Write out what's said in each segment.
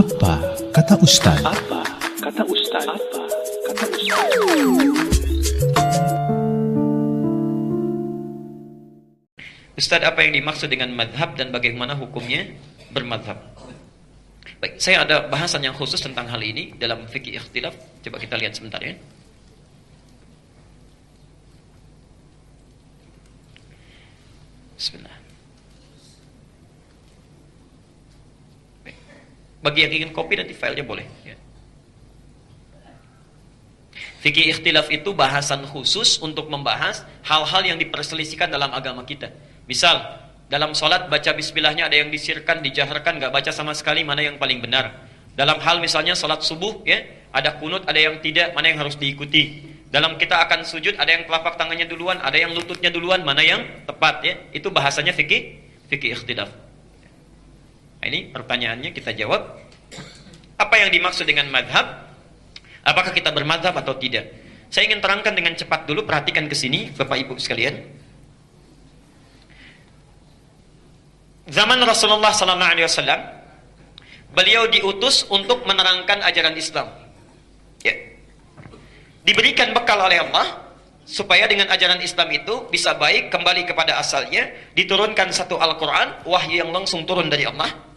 Apa kata Ustaz? Apa kata Ustaz? Apa kata Ustaz? Ustaz, apa yang dimaksud dengan madhab dan bagaimana hukumnya bermadhab? Baik, saya ada bahasan yang khusus tentang hal ini dalam fikih ikhtilaf. Coba kita lihat sebentar ya. Bismillah. Baik. Bagi yang ingin copy nanti filenya boleh ya. Fikih ikhtilaf itu bahasan khusus untuk membahas hal-hal yang diperselisihkan dalam agama kita. Misal, dalam sholat baca bismillahnya ada yang disirkan, dijaharkan, nggak baca sama sekali, mana yang paling benar. Dalam hal misalnya sholat subuh, ya, ada kunut, ada yang tidak, mana yang harus diikuti. Dalam kita akan sujud, ada yang telapak tangannya duluan, ada yang lututnya duluan, mana yang tepat, ya. Itu bahasanya fikih ikhtilaf. Nah, ini pertanyaannya kita jawab. Apa yang dimaksud dengan madhab? Apakah kita bermadhab atau tidak? Saya ingin terangkan dengan cepat dulu, perhatikan ke sini, Bapak Ibu sekalian. Zaman Rasulullah SAW, beliau diutus untuk menerangkan ajaran Islam. Ya. Diberikan bekal oleh Allah supaya dengan ajaran Islam itu bisa baik, kembali kepada asalnya, diturunkan satu Al-Quran, wahyu yang langsung turun dari Allah.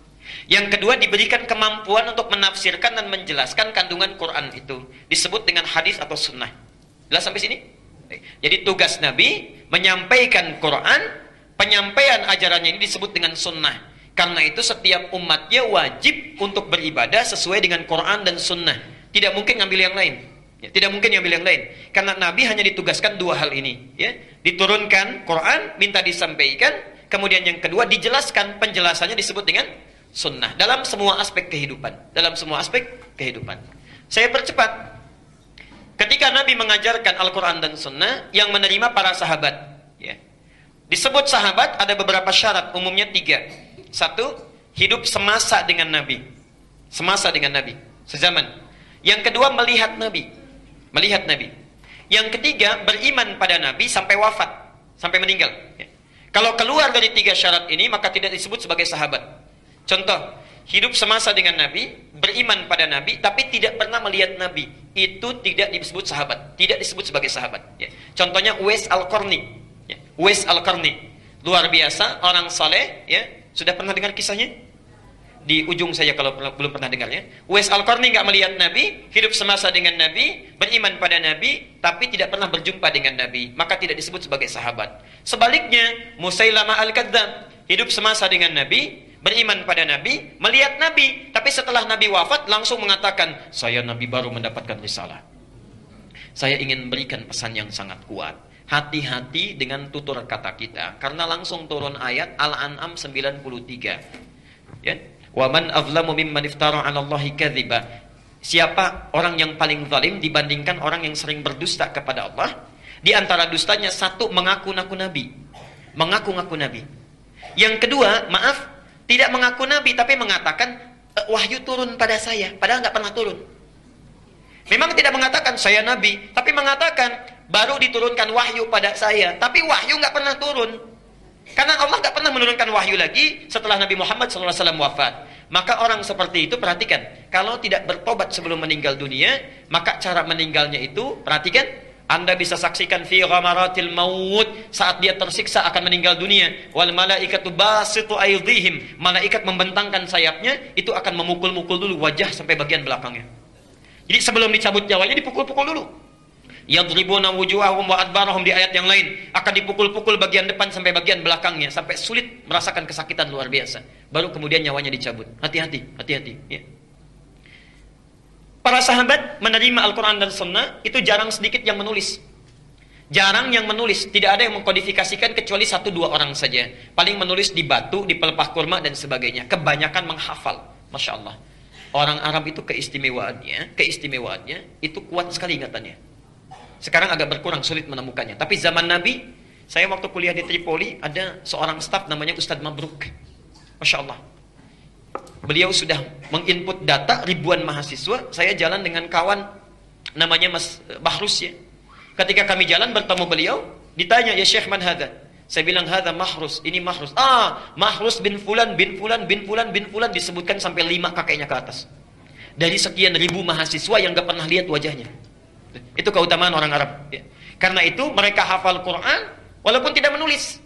Yang kedua, diberikan kemampuan untuk menafsirkan dan menjelaskan kandungan Quran itu, disebut dengan hadis atau sunnah. Jelas sampai sini? Jadi tugas Nabi menyampaikan Quran, penyampaian ajarannya ini disebut dengan sunnah. Karena itu setiap umatnya wajib untuk beribadah sesuai dengan Quran dan sunnah. Tidak mungkin ngambil yang lain. Ya, tidak mungkin ngambil yang lain. Karena Nabi hanya ditugaskan dua hal ini. Ya. Diturunkan Quran, minta disampaikan. Kemudian yang kedua, dijelaskan. Penjelasannya disebut dengan sunnah. Dalam semua aspek kehidupan. Dalam semua aspek kehidupan. Saya percepat. Ketika Nabi mengajarkan Al-Quran dan sunnah, yang menerima para sahabat. Ya. Disebut sahabat ada beberapa syarat, umumnya 3. 1, hidup semasa dengan Nabi. Semasa dengan Nabi, sezaman. Yang kedua, melihat Nabi. Melihat Nabi. Yang ketiga, beriman pada Nabi sampai wafat, sampai meninggal. Ya. Kalau keluar dari 3 syarat ini, maka tidak disebut sebagai sahabat. Contoh, hidup semasa dengan Nabi, beriman pada Nabi, tapi tidak pernah melihat Nabi. Itu tidak disebut sahabat, tidak disebut sebagai sahabat. Ya. Contohnya Uwais Al-Qarni. Ya. Uwais Al-Qarni, luar biasa, orang saleh. Ya. Sudah pernah dengar kisahnya? Di ujung saya kalau belum pernah dengarnya. Uwais Al-Qarni nggak melihat Nabi, hidup semasa dengan Nabi, beriman pada Nabi, tapi tidak pernah berjumpa dengan Nabi, maka tidak disebut sebagai sahabat. Sebaliknya, Musailamah Al-Kadzdzab, hidup semasa dengan Nabi, beriman pada Nabi, melihat Nabi, tapi setelah Nabi wafat langsung mengatakan, saya Nabi baru mendapatkan risalah. Saya ingin berikan pesan yang sangat kuat. Hati-hati dengan tutur kata kita, karena langsung turun ayat Al-An'am 93. Ya. Wa man azlamu mimman iftara 'ala Allahi kadziba. Siapa orang yang paling zalim dibandingkan orang yang sering berdusta kepada Allah? Di antara dustanya, 1, mengaku-ngaku Nabi. Mengaku-ngaku Nabi. Yang kedua, maaf, tidak mengaku Nabi, tapi mengatakan, wahyu turun pada saya, padahal nggak pernah turun. Memang tidak mengatakan, saya Nabi, tapi mengatakan, baru diturunkan wahyu pada saya, tapi wahyu nggak pernah turun. Karena Allah nggak pernah menurunkan wahyu lagi setelah Nabi Muhammad SAW wafat. Maka orang seperti itu, perhatikan, kalau tidak bertobat sebelum meninggal dunia, maka cara meninggalnya itu, perhatikan, Anda bisa saksikan fi ghamaratil maut, saat dia tersiksa akan meninggal dunia, wal malaikatu basitu aydihim, malaikat membentangkan sayapnya, itu akan memukul-mukul dulu wajah sampai bagian belakangnya. Jadi sebelum dicabut nyawanya dipukul-pukul dulu. Yadribuna wujuhahum wa adbarahum, di ayat yang lain akan dipukul-pukul bagian depan sampai bagian belakangnya sampai sulit, merasakan kesakitan luar biasa. Baru kemudian nyawanya dicabut. Hati-hati, hati-hati, ya. Para sahabat menerima Al-Quran dan Sunnah itu jarang sedikit yang menulis. Jarang yang menulis. Tidak ada yang mengkodifikasikan kecuali 1-2 orang saja. Paling menulis di batu, di pelepah kurma dan sebagainya. Kebanyakan menghafal. Masya Allah. Orang Arab itu keistimewaannya itu kuat sekali ingatannya. Sekarang agak berkurang, sulit menemukannya. Tapi zaman Nabi, saya waktu kuliah di Tripoli, ada seorang staf namanya Ustadz Mabruk. Masya Allah. Beliau sudah menginput data ribuan mahasiswa. Saya jalan dengan kawan namanya Mas Bahrus ya. Ketika kami jalan bertemu beliau, ditanya, ya Syekh man hadza? Saya bilang hadza Mahrus, ini Mahrus. Mahrus bin fulan bin fulan bin fulan bin fulan, disebutkan sampai 5 kakeknya ke atas. Dari sekian ribu mahasiswa yang gak pernah lihat wajahnya. Itu keutamaan orang Arab. Ya. Karena itu mereka hafal Quran walaupun tidak menulis.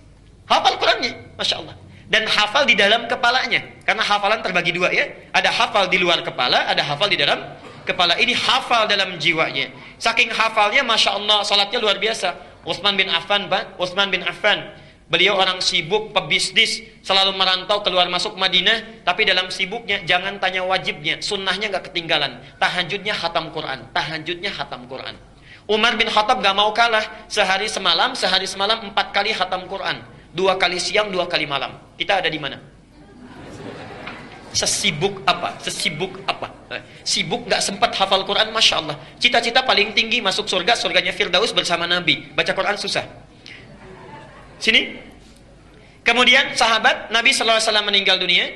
Hafal Qurannya, Masya Allah. Dan hafal di dalam kepalanya. Karena hafalan terbagi 2 ya. Ada hafal di luar kepala, ada hafal di dalam kepala. Ini hafal dalam jiwanya. Saking hafalnya, Masya Allah, salatnya luar biasa. Utsman bin Affan, Pak. Utsman bin Affan. Beliau orang sibuk, pebisnis, selalu merantau keluar masuk Madinah. Tapi dalam sibuknya, jangan tanya wajibnya. Sunnahnya gak ketinggalan. Tahajudnya khatam Quran. Tahajudnya khatam Quran. Umar bin Khattab gak mau kalah. Sehari semalam 4 kali khatam Quran. 2 kali siang, 2 kali malam. Kita ada di mana? Sesibuk apa? Sesibuk apa? Sibuk gak sempat hafal Quran, Masya Allah. Cita-cita paling tinggi masuk surga, surganya Firdaus bersama Nabi. Baca Quran susah. Sini. Kemudian sahabat Nabi SAW meninggal dunia.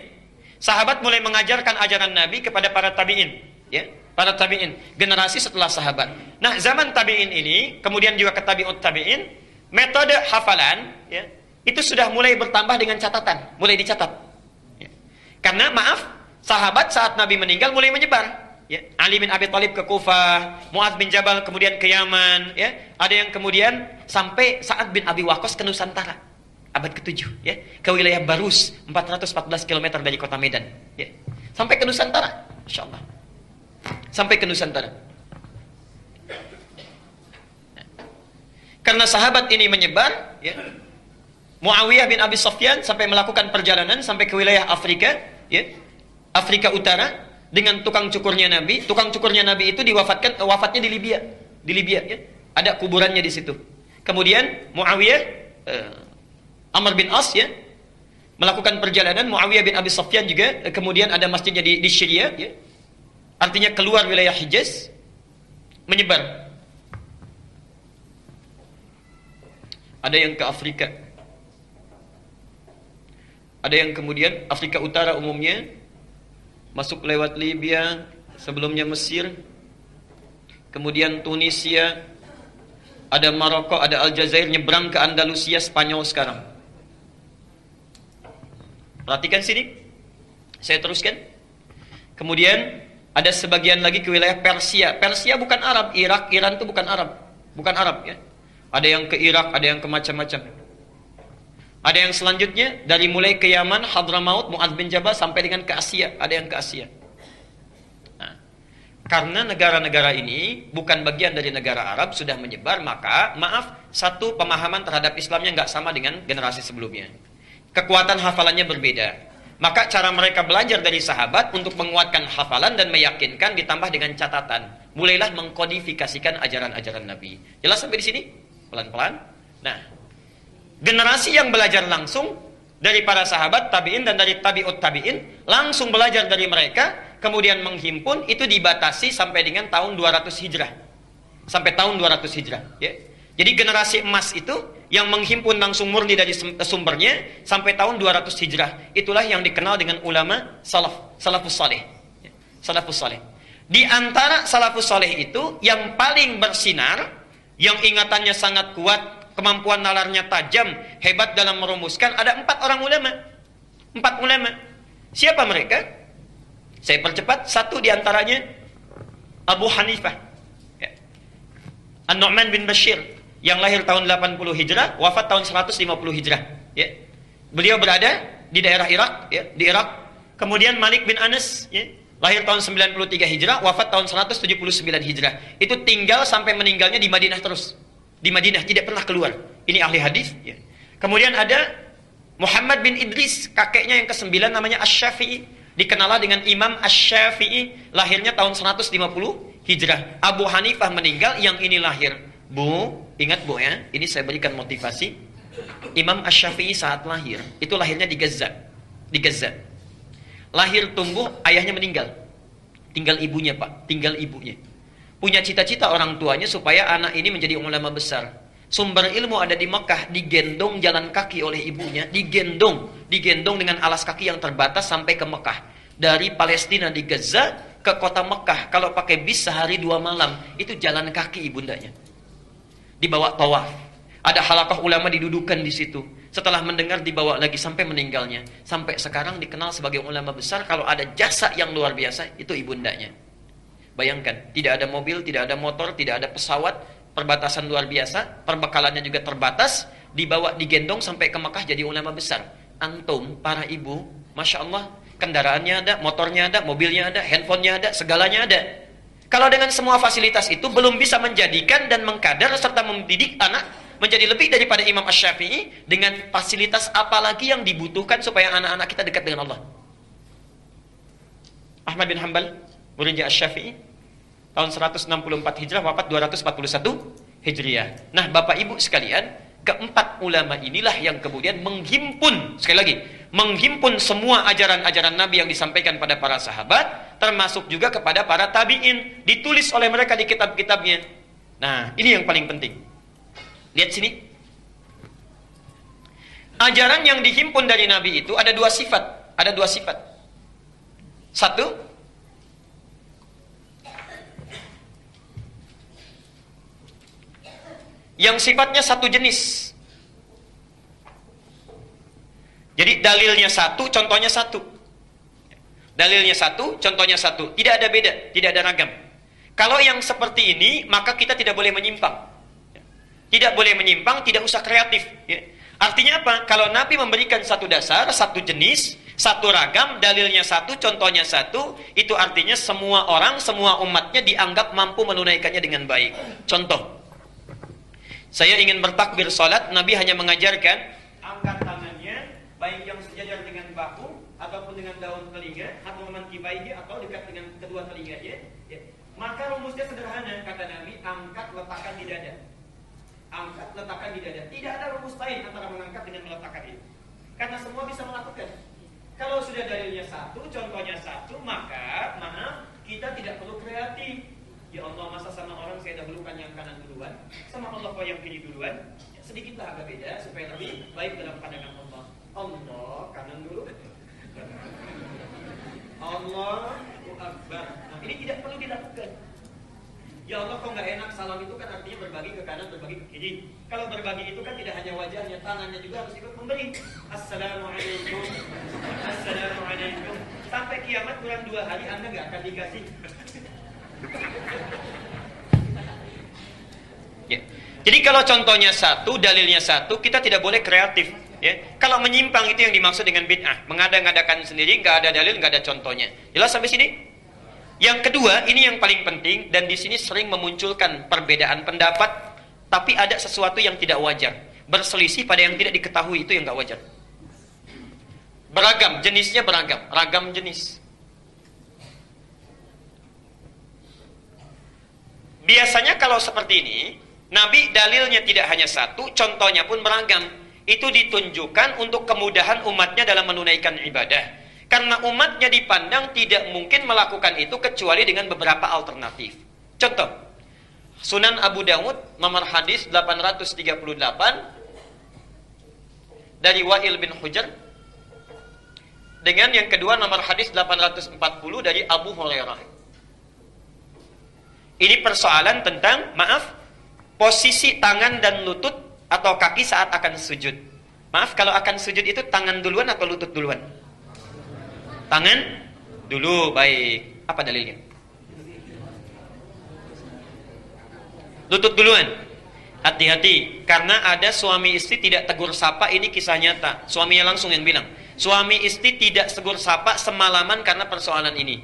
Sahabat mulai mengajarkan ajaran Nabi kepada para tabi'in. Ya, para tabi'in. Generasi setelah sahabat. Nah, zaman tabi'in ini, kemudian juga ke tabi'ut tabi'in, metode hafalan, ya, itu sudah mulai bertambah dengan catatan, mulai dicatat. Ya. Karena maaf, sahabat saat Nabi meninggal mulai menyebar. Ya. Ali bin Abi Thalib ke Kufah, Mu'adz bin Jabal kemudian ke Yaman. Ya. Ada yang kemudian sampai Sa'ad bin Abi Waqqas ke Nusantara, abad ke-7. Ya. Ke wilayah Barus, 414 km dari kota Medan. Ya. Sampai ke Nusantara, Insya Allah. Sampai ke Nusantara. Karena sahabat ini menyebar, ya. Muawiyah bin Abi Sufyan sampai melakukan perjalanan sampai ke wilayah Afrika, ya, Afrika Utara dengan tukang cukurnya Nabi. Tukang cukurnya Nabi itu wafatnya di Libya, ya. Ada kuburannya di situ. Kemudian Muawiyah, Amr bin As, ya, melakukan perjalanan. Muawiyah bin Abi Sufyan juga, kemudian ada masjidnya di Syria, ya. Artinya keluar wilayah Hijaz, menyebar. Ada yang ke Afrika. Ada yang kemudian Afrika Utara umumnya masuk lewat Libya, sebelumnya Mesir, kemudian Tunisia, ada Maroko, ada Aljazair, nyebrang ke Andalusia, Spanyol sekarang. Perhatikan sini, saya teruskan. Kemudian ada sebagian lagi ke wilayah Persia. Persia bukan Arab, Irak, Iran itu bukan Arab, ya. Ada yang ke Irak, ada yang ke macam-macam. Ada yang selanjutnya dari mulai ke Yaman, Hadramaut, Mu'adz bin Jabal sampai dengan ke Asia. Ada yang ke Asia. Nah, karena negara-negara ini bukan bagian dari negara Arab, sudah menyebar, maka maaf, satu pemahaman terhadap Islamnya nggak sama dengan generasi sebelumnya. Kekuatan hafalannya berbeda. Maka cara mereka belajar dari sahabat untuk menguatkan hafalan dan meyakinkan ditambah dengan catatan. Mulailah mengkodifikasikan ajaran-ajaran Nabi. Jelas sampai di sini? Pelan-pelan. Nah, generasi yang belajar langsung dari para sahabat, tabi'in dan dari tabi'ut tabi'in, langsung belajar dari mereka, kemudian menghimpun, itu dibatasi sampai dengan tahun 200 Hijrah. Sampai tahun 200 Hijrah. Ya. Jadi generasi emas itu, yang menghimpun langsung murni dari sumbernya, sampai tahun 200 Hijrah. Itulah yang dikenal dengan ulama salafus saleh. Ya. Salafus saleh. Di antara salafus saleh itu, yang paling bersinar, yang ingatannya sangat kuat, kemampuan nalarnya tajam, hebat dalam merumuskan, ada 4 orang ulama. 4 ulama. Siapa mereka? Saya percepat. Satu diantaranya Abu Hanifah, ya. An-Nu'man bin Bashir, yang lahir tahun 80 Hijrah, wafat tahun 150 Hijrah. Ya. Beliau berada di daerah Irak, ya, di Irak. Kemudian Malik bin Anas, ya, lahir tahun 93 Hijrah, wafat tahun 179 Hijrah. Itu tinggal sampai meninggalnya di Madinah terus. Di Madinah, tidak pernah keluar. Ini ahli hadis. Ya. Kemudian ada Muhammad bin Idris, kakeknya yang ke-9 namanya Asy-Syafi'i. Dikenal dengan Imam Asy-Syafi'i, lahirnya tahun 150 Hijrah. Abu Hanifah meninggal, yang ini lahir. Bu, ingat Bu ya, ini saya berikan motivasi. Imam Asy-Syafi'i saat lahir, itu lahirnya di Gaza. Di Gaza. Lahir tumbuh, ayahnya meninggal. Tinggal ibunya, Pak. Tinggal ibunya. Punya cita-cita orang tuanya supaya anak ini menjadi ulama besar. Sumber ilmu ada di Mekah, digendong jalan kaki oleh ibunya, digendong dengan alas kaki yang terbatas sampai ke Mekah. Dari Palestina di Gaza ke kota Mekah, kalau pakai bis sehari 2 malam, itu jalan kaki ibundanya. Dibawa tawaf. Ada halaqah ulama didudukan di situ. Setelah mendengar dibawa lagi sampai meninggalnya. Sampai sekarang dikenal sebagai ulama besar. Kalau ada jasa yang luar biasa, itu ibundanya. Bayangkan, tidak ada mobil, tidak ada motor, tidak ada pesawat, perbatasan luar biasa, perbekalannya juga terbatas, dibawa, digendong sampai ke Mekah jadi ulama besar. Antum, para ibu, Masya Allah, kendaraannya ada, motornya ada, mobilnya ada, handphonenya ada, segalanya ada. Kalau dengan semua fasilitas itu belum bisa menjadikan dan mengkadar serta mendidik anak menjadi lebih daripada Imam Asy-Syafi'i, dengan fasilitas apa lagi yang dibutuhkan supaya anak-anak kita dekat dengan Allah? Ahmad bin Hanbal, muridnya Asy-Syafi'i, tahun 164 Hijrah, wafat 241 Hijriah. Nah, Bapak Ibu sekalian, keempat ulama inilah yang kemudian menghimpun, sekali lagi, menghimpun semua ajaran-ajaran Nabi yang disampaikan pada para sahabat, termasuk juga kepada para tabi'in, ditulis oleh mereka di kitab-kitabnya. Nah, ini yang paling penting. Lihat sini. Ajaran yang dihimpun dari Nabi itu ada dua sifat. Ada dua sifat. Satu, yang sifatnya satu jenis. Jadi dalilnya satu, contohnya satu. Dalilnya satu, contohnya satu. Tidak ada beda, tidak ada ragam. Kalau yang seperti ini, maka kita tidak boleh menyimpang. Tidak boleh menyimpang, tidak usah kreatif. Ya. Artinya apa? Kalau Nabi memberikan satu dasar, satu jenis, satu ragam, dalilnya satu, contohnya satu, itu artinya semua orang, semua umatnya dianggap mampu menunaikannya dengan baik. Contoh, saya ingin bertakbir salat, Nabi hanya mengajarkan, angkat tangannya, baik yang sejajar dengan bahu, ataupun dengan daun telinga, atau memankibaigi, atau dekat dengan kedua telinganya. Ya. Maka rumusnya sederhana, kata Nabi, angkat, letakkan di dada. Angkat, letakkan di dada. Tidak ada rumus lain antara mengangkat dengan meletakkan itu. Karena semua bisa melakukan. Kalau sudah dalilnya satu, contohnya satu, maka maaf, kita tidak perlu kreatif. Ya Allah, masa sama orang saya dahulukan yang kanan duluan, sama Allah kok yang kiri duluan. Ya, sedikitlah agak beda supaya lebih baik dalam pandangan Allah. Allah kanan dulu. Allahu Akbar. Nah, ini tidak perlu dilakukan. Ya Allah, kok nggak enak, salam itu kan artinya berbagi ke kanan, berbagi ke kiri. Kalau berbagi itu kan tidak hanya wajahnya, tangannya juga harus ikut memberi. Assalamualaikum, Assalamualaikum. Sampai kiamat kurang 2 hari Anda nggak akan dikasih. Ya. Jadi kalau contohnya satu, dalilnya satu, kita tidak boleh kreatif. Ya. Kalau menyimpang itu yang dimaksud dengan bid'ah, mengada-ngadakan sendiri, nggak ada dalil, nggak ada contohnya. Jelas sampai sini? Yang kedua, ini yang paling penting, dan di sini sering memunculkan perbedaan pendapat, tapi ada sesuatu yang tidak wajar. Berselisih pada yang tidak diketahui, itu yang nggak wajar. Beragam, jenisnya beragam, ragam jenis. Biasanya kalau seperti ini, Nabi dalilnya tidak hanya satu, contohnya pun beragam. Itu ditunjukkan untuk kemudahan umatnya dalam menunaikan ibadah. Karena umatnya dipandang tidak mungkin melakukan itu kecuali dengan beberapa alternatif. Contoh, Sunan Abu Dawud, nomor hadis 838, dari Wa'il bin Hujr. Dengan yang kedua, nomor hadis 840 dari Abu Hurairah. Ini persoalan tentang, maaf, posisi tangan dan lutut atau kaki saat akan sujud. Maaf, kalau akan sujud itu tangan duluan atau lutut duluan? Tangan dulu, baik. Apa dalilnya? Lutut duluan. Hati-hati, karena ada suami istri tidak tegur sapa, ini kisah nyata. Suaminya langsung yang bilang, suami istri tidak tegur sapa semalaman karena persoalan ini.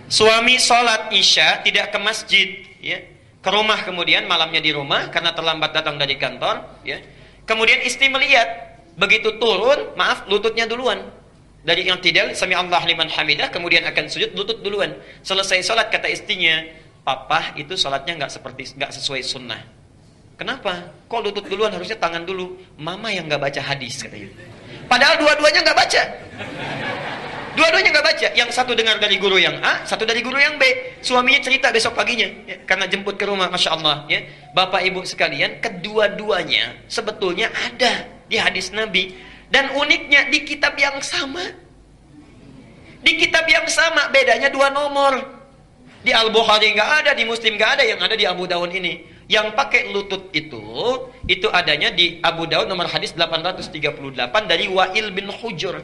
Suami sholat isya tidak ke masjid, ya, ke rumah, kemudian malamnya di rumah karena terlambat datang dari kantor, ya. Kemudian istri melihat, begitu turun, maaf, lututnya duluan. Dari yang tidak, sami Allah liman hamidah, kemudian akan sujud, lutut duluan. Selesai sholat, kata istrinya, papa itu sholatnya nggak sesuai sunnah. Kenapa? Kok lutut duluan, harusnya tangan dulu. Mama yang nggak baca hadis, katanya. Padahal dua-duanya nggak baca. Dua-duanya nggak baca. Yang satu dengar dari guru yang A, satu dari guru yang B. Suaminya cerita besok paginya, ya, karena jemput ke rumah, masya Allah. Ya. Bapak ibu sekalian, kedua-duanya sebetulnya ada di hadis Nabi. Dan uniknya di kitab yang sama. Di kitab yang sama, bedanya 2 nomor. Di Al-Bukhari nggak ada, di Muslim nggak ada, yang ada di Abu Dawud ini. Yang pakai lutut itu adanya di Abu Daud nomor hadis 838 dari Wa'il bin Hujur.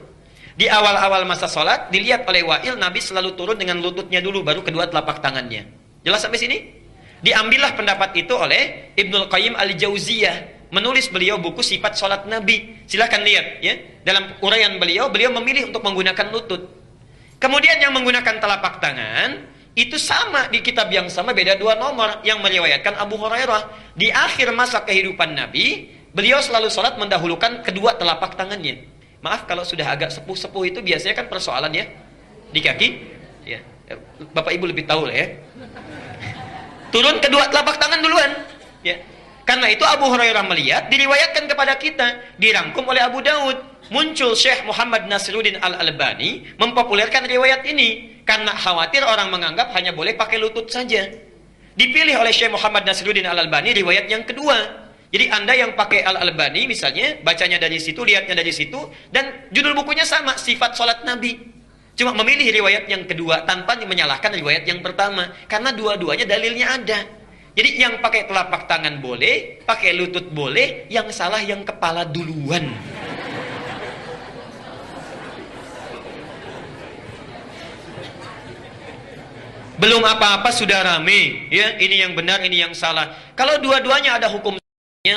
Di awal-awal masa sholat, dilihat oleh Wa'il, Nabi selalu turun dengan lututnya dulu, baru kedua telapak tangannya. Jelas sampai sini? Diambillah pendapat itu oleh Ibnul Qayyim Al-Jauziyah. Menulis beliau buku sifat sholat Nabi. Silahkan lihat ya. Dalam uraian beliau memilih untuk menggunakan lutut. Kemudian yang menggunakan telapak tangan, itu sama di kitab yang sama, beda 2 nomor. Yang meriwayatkan Abu Hurairah. Di akhir masa kehidupan Nabi, beliau selalu sholat mendahulukan kedua telapak tangannya. Maaf kalau sudah agak sepuh-sepuh itu biasanya kan persoalan ya. Di kaki. Ya. Bapak Ibu lebih tahu lah ya. Turun kedua telapak tangan duluan. Ya. Karena itu Abu Hurairah melihat, diriwayatkan kepada kita, dirangkum oleh Abu Daud. Muncul Syekh Muhammad Nasiruddin Al-Albani mempopulerkan riwayat ini karena khawatir orang menganggap hanya boleh pakai lutut saja. Dipilih oleh Syekh Muhammad Nasiruddin Al-Albani riwayat yang kedua. Jadi Anda yang pakai Al-Albani misalnya, bacanya dari situ, lihatnya dari situ, dan judul bukunya sama, Sifat Salat Nabi. Cuma memilih riwayat yang kedua tanpa menyalahkan riwayat yang pertama, karena dua-duanya dalilnya ada. Jadi yang pakai telapak tangan boleh, pakai lutut boleh, yang salah yang kepala duluan. Belum apa-apa sudah rame, ya, ini yang benar, ini yang salah. Kalau dua-duanya ada hukumnya,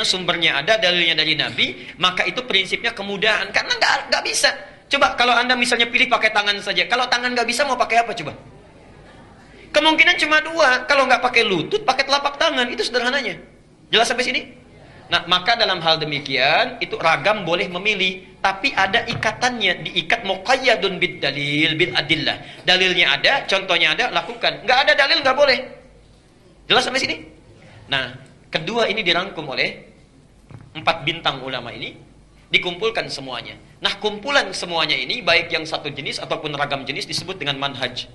sumbernya ada, dalilnya dari Nabi, maka itu prinsipnya kemudahan. Karena nggak bisa. Coba kalau Anda misalnya pilih pakai tangan saja, kalau tangan nggak bisa mau pakai apa coba? Kemungkinan cuma 2. Kalau nggak pakai lutut, pakai telapak tangan, itu sederhananya. Jelas sampai sini? Nah, maka dalam hal demikian, itu ragam boleh memilih. Tapi ada ikatannya, diikat muqayyadun bid dalil, bil adillah. Dalilnya ada, contohnya ada, lakukan. Nggak ada dalil, nggak boleh. Jelas sampai sini? Nah, kedua ini dirangkum oleh 4 bintang ulama ini, dikumpulkan semuanya. Nah, kumpulan semuanya ini, baik yang satu jenis ataupun ragam jenis, disebut dengan manhaj.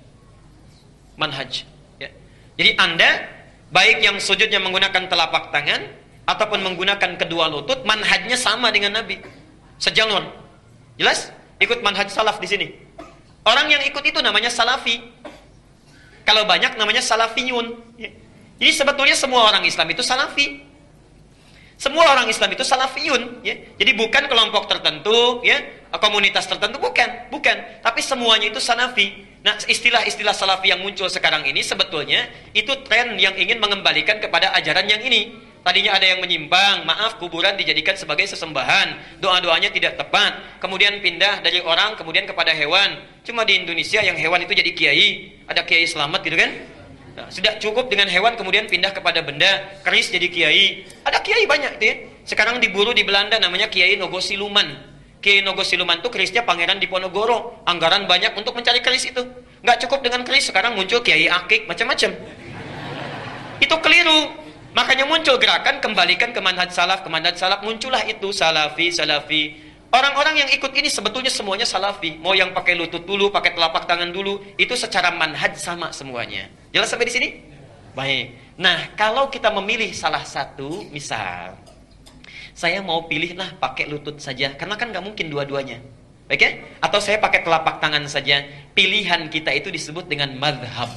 Manhaj. Ya. Jadi Anda, baik yang sujudnya menggunakan telapak tangan, ataupun menggunakan kedua lutut, manhajnya sama dengan Nabi. Sejalur. Jelas? Ikut manhaj salaf di sini. Orang yang ikut itu namanya salafi. Kalau banyak namanya salafiyun. Ya. Jadi sebetulnya semua orang Islam itu salafi. Semua orang Islam itu salafiyun. Ya. Jadi bukan kelompok tertentu, ya, komunitas tertentu, bukan. Tapi semuanya itu salafi. Nah, istilah-istilah salafi yang muncul sekarang ini sebetulnya itu tren yang ingin mengembalikan kepada ajaran yang ini. Tadinya ada yang menyimpang, maaf, kuburan dijadikan sebagai sesembahan, doa-doanya tidak tepat, kemudian pindah dari orang kemudian kepada hewan. Cuma di Indonesia yang hewan itu jadi kiai, ada kiai selamat gitu kan? Nah, sudah cukup dengan hewan kemudian pindah kepada benda, keris jadi kiai. Ada kiai banyak gitu ya. Sekarang diburu di Belanda namanya Kiai Nogosiluman. Kiai Nogosiluman itu kerisnya Pangeran Diponegoro. Anggaran banyak untuk mencari keris itu. Nggak cukup dengan keris, sekarang muncul Kiai Akik, macam-macam. Itu keliru. Makanya muncul gerakan kembalikan ke manhaj salaf, muncullah itu salafi. Orang-orang yang ikut ini sebetulnya semuanya salafi. Mau yang pakai lutut dulu, pakai telapak tangan dulu, itu secara manhaj sama semuanya. Jelas sampai di sini? Baik. Nah, kalau kita memilih salah satu, misal saya mau pilihlah pakai lutut saja, karena kan nggak mungkin dua-duanya. Oke? Okay? Atau saya pakai telapak tangan saja. Pilihan kita itu disebut dengan madhab.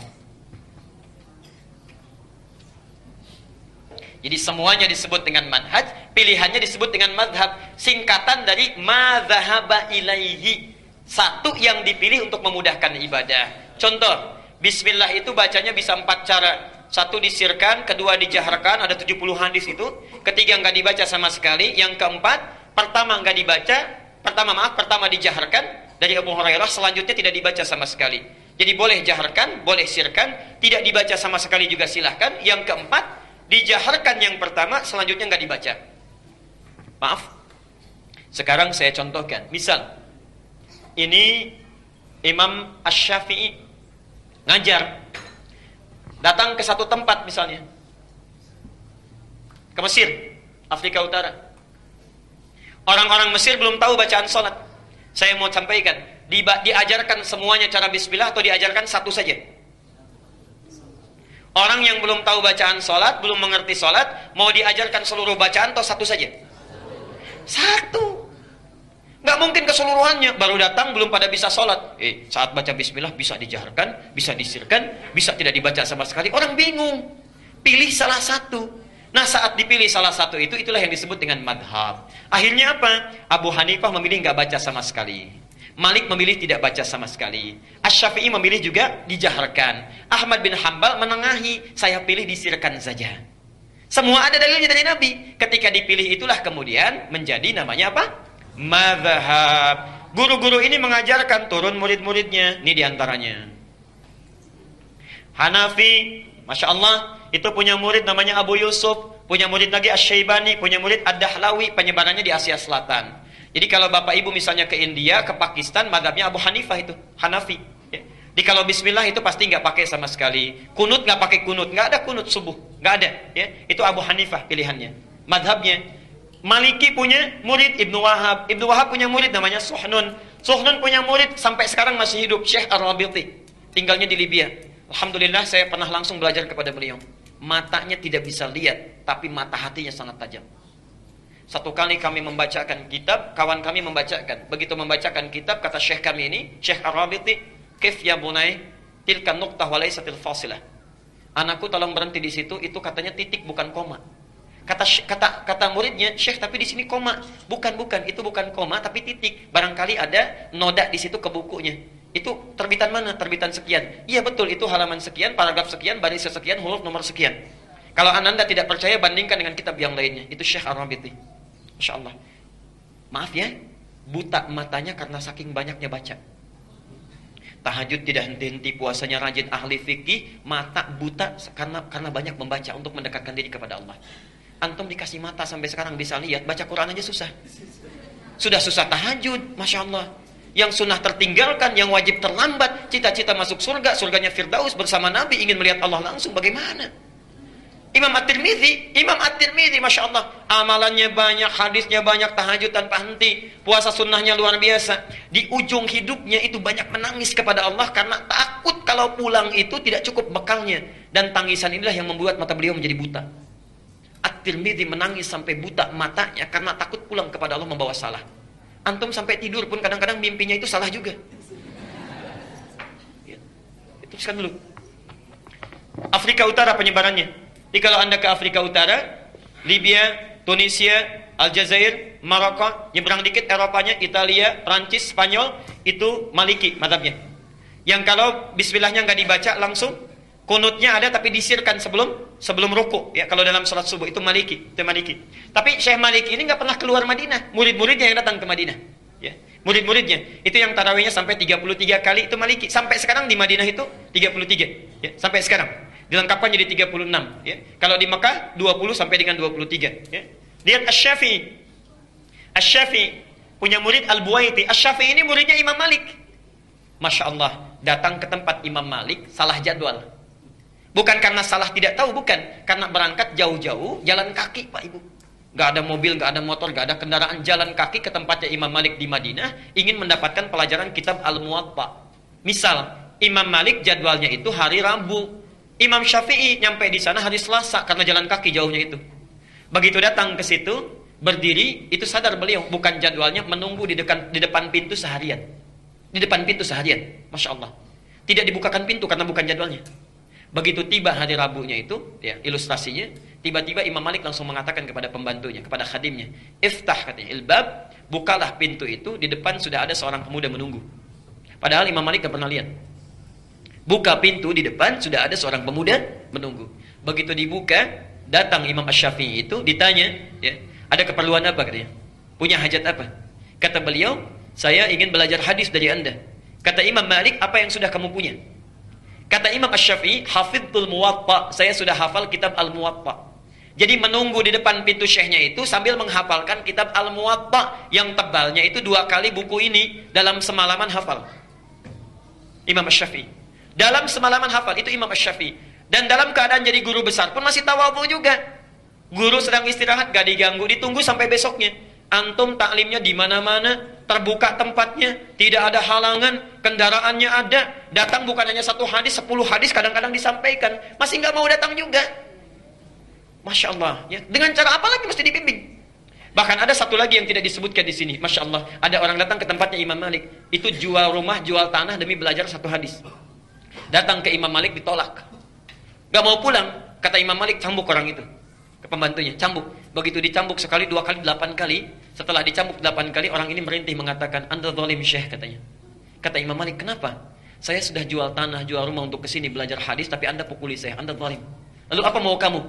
Jadi semuanya disebut dengan manhaj, pilihannya disebut dengan madhab. Singkatan dari madhahaba ilaihi. Satu yang dipilih untuk memudahkan ibadah. Contoh, bismillah itu bacanya bisa 4 cara. 1 disirkan, kedua dijaharkan, ada 70 hadis itu. Ketiga nggak dibaca sama sekali. Yang keempat, pertama nggak dibaca, pertama dijaharkan dari Abu Hurairah, selanjutnya tidak dibaca sama sekali. Jadi boleh jaharkan, boleh sirkan, tidak dibaca sama sekali juga silahkan. Yang keempat, dijaharkan yang pertama, selanjutnya nggak dibaca. Maaf. Sekarang saya contohkan. Misal, ini Imam Asy-Syafi'i ngajar. Datang ke satu tempat misalnya. Ke Mesir, Afrika Utara. Orang-orang Mesir belum tahu bacaan sholat. Saya mau sampaikan, diajarkan semuanya cara bismillah atau diajarkan satu saja? Orang yang belum tahu bacaan sholat, belum mengerti sholat, mau diajarkan seluruh bacaan atau satu saja? Satu. Nggak mungkin keseluruhannya. Baru datang, belum pada bisa sholat. Saat baca bismillah bisa dijaharkan, bisa disirkan, bisa tidak dibaca sama sekali. Orang bingung. Pilih salah satu. Nah, saat dipilih salah satu itu, itulah yang disebut dengan madhab. Akhirnya apa? Abu Hanifah memilih nggak baca sama sekali. Malik memilih tidak baca sama sekali. Asy-Syafi'i memilih juga dijaharkan. Ahmad bin Hambal menengahi, saya pilih disirkan saja. Semua ada dalilnya dari Nabi. Ketika dipilih itulah kemudian menjadi namanya apa? Madhab. Guru-guru ini mengajarkan turun murid-muridnya. Ini diantaranya. Hanafi, Masya Allah, itu punya murid namanya Abu Yusuf, punya murid lagi Asy-Syaibani, punya murid Ad-Dahlawi, penyebarannya di Asia Selatan. Jadi kalau Bapak Ibu misalnya ke India, ke Pakistan, madhabnya Abu Hanifah itu, Hanafi. Ya. Jadi kalau Bismillah itu pasti nggak pakai sama sekali. Kunut nggak pakai kunut, nggak ada kunut subuh, nggak ada. Ya. Itu Abu Hanifah pilihannya, madhabnya. Maliki punya murid Ibnu Wahab, Ibnu Wahab punya murid namanya Suhnun. Suhnun punya murid sampai sekarang masih hidup, Syekh Ar-Rabiti, tinggalnya di Libya. Alhamdulillah saya pernah langsung belajar kepada beliau. Matanya tidak bisa lihat, tapi mata hatinya sangat tajam. Satu kali kami membacakan kitab, kawan kami membacakan. Begitu membacakan kitab, kata Syekh kami ini, Syekh Ar-Rabiti, "Kif ya bunai, tilka nuqtah wa laysatil fasilah." Anakku tolong berhenti di situ, itu katanya titik bukan koma. Kata muridnya, Syekh tapi di sini koma. Bukan, itu bukan koma tapi titik. Barangkali ada noda di situ ke bukunya. Itu terbitan mana? Terbitan sekian. Iya betul, itu halaman sekian, paragraf sekian, baris sekian, huruf nomor sekian. Kalau Anda tidak percaya, bandingkan dengan kitab yang lainnya. Itu Syekh Ar-Rabiti. Masya Allah. Maaf ya, buta matanya karena saking banyaknya baca. Tahajud tidak henti-henti, puasanya rajin, ahli fikih, mata buta karena banyak membaca untuk mendekatkan diri kepada Allah. Antum dikasih mata sampai sekarang bisa lihat, baca Quran aja susah. Sudah susah tahajud, Masya Allah. Yang sunnah tertinggalkan, yang wajib terlambat, cita-cita masuk surga, surganya Firdaus bersama Nabi, ingin melihat Allah langsung, bagaimana? Imam At-Tirmidzi, Masya Allah, amalannya banyak, hadisnya banyak, tahajud tanpa henti, puasa sunnahnya luar biasa. Di ujung hidupnya itu banyak menangis kepada Allah karena takut kalau pulang itu tidak cukup bekalnya. Dan tangisan inilah yang membuat mata beliau menjadi buta. At-Tirmidzi menangis sampai buta matanya karena takut pulang kepada Allah membawa salah. Antum sampai tidur pun kadang-kadang mimpinya itu salah juga. Ya. Itu sekarang dulu. Afrika Utara penyebarannya. Jadi kalau Anda ke Afrika Utara, Libya, Tunisia, Aljazair, Maroko, nyebrang dikit Eropanya, Italia, Prancis, Spanyol, itu Maliki madhabnya. Yang kalau bismillahnya nggak dibaca langsung, kunutnya ada tapi disirkan sebelum ruku. Ya, kalau dalam salat subuh itu Maliki, Tapi Syekh Maliki ini nggak pernah keluar Madinah. Murid-muridnya yang datang ke Madinah. Ya, murid-muridnya itu yang tarawihnya sampai 33 kali itu Maliki. Sampai sekarang di Madinah itu 33. Ya, sampai sekarang. Dilengkapkan jadi 36. Ya. Kalau di Mekah 20 sampai dengan 23. Ya. Lihat Asy-Syafi'i punya murid Al-Buwaiti. Asy-Syafi'i ini muridnya Imam Malik. Masya Allah, datang ke tempat Imam Malik salah jadwal. Bukan karena salah tidak tahu, bukan. Karena berangkat jauh-jauh, jalan kaki Pak Ibu. Gak ada mobil, gak ada motor, gak ada kendaraan, jalan kaki ke tempatnya Imam Malik di Madinah, ingin mendapatkan pelajaran kitab Al-Muwatta. Misal, Imam Malik jadwalnya itu hari Rabu. Imam Syafi'i nyampe di sana hari Selasa, karena jalan kaki jauhnya itu. Begitu datang ke situ, berdiri, itu sadar beliau, bukan jadwalnya menunggu di depan pintu seharian. Di depan pintu seharian, Masya Allah. Tidak dibukakan pintu karena bukan jadwalnya. Begitu tiba hari Rabunya itu, ya, ilustrasinya, tiba-tiba Imam Malik langsung mengatakan kepada pembantunya, kepada khadimnya, "Iftah," katanya, "ilbab, bukalah pintu itu, di depan sudah ada seorang pemuda menunggu." Padahal Imam Malik tidak pernah lihat. Buka pintu, di depan sudah ada seorang pemuda menunggu. Begitu dibuka, datang Imam Asy-Syafi'i itu, ditanya, ya, "Ada keperluan apa?" katanya. "Punya hajat apa?" Kata beliau, "Saya ingin belajar hadis dari Anda." Kata Imam Malik, "Apa yang sudah kamu punya?" Kata Imam Asy-Syafi'i, "Hafidhul Muwatta." Saya sudah hafal kitab Al-Muwatta. Jadi menunggu di depan pintu syekhnya itu sambil menghafalkan kitab Al-Muwatta yang tebalnya itu 2 kali buku ini dalam semalaman hafal. Imam Asy-Syafi'i. Dalam semalaman hafal itu Imam Asy-Syafi'i. Dan dalam keadaan jadi guru besar pun masih tawadhu juga. Guru sedang istirahat, gak diganggu, ditunggu sampai besoknya. Antum taklimnya di mana-mana, terbuka tempatnya, tidak ada halangan, kendaraannya ada. Datang bukan hanya 1 hadis, 10 hadis kadang-kadang disampaikan. Masih nggak mau datang juga. Masya Allah. Ya. Dengan cara apa lagi mesti dibimbing? Bahkan ada satu lagi yang tidak disebutkan di sini. Masya Allah. Ada orang datang ke tempatnya Imam Malik. Itu jual rumah, jual tanah demi belajar 1 hadis. Datang ke Imam Malik ditolak. Gak mau pulang. Kata Imam Malik, cambuk orang itu. pembantunya, cambuk. Begitu dicambuk sekali, 2 kali, 8 kali. Setelah dicambuk 8 kali, orang ini merintih mengatakan, Anta zalim Syekh, katanya. Kata Imam Malik, kenapa? Saya sudah jual tanah, jual rumah untuk kesini belajar hadis, tapi Anda pukuli saya, Anda zalim. Lalu apa mau kamu?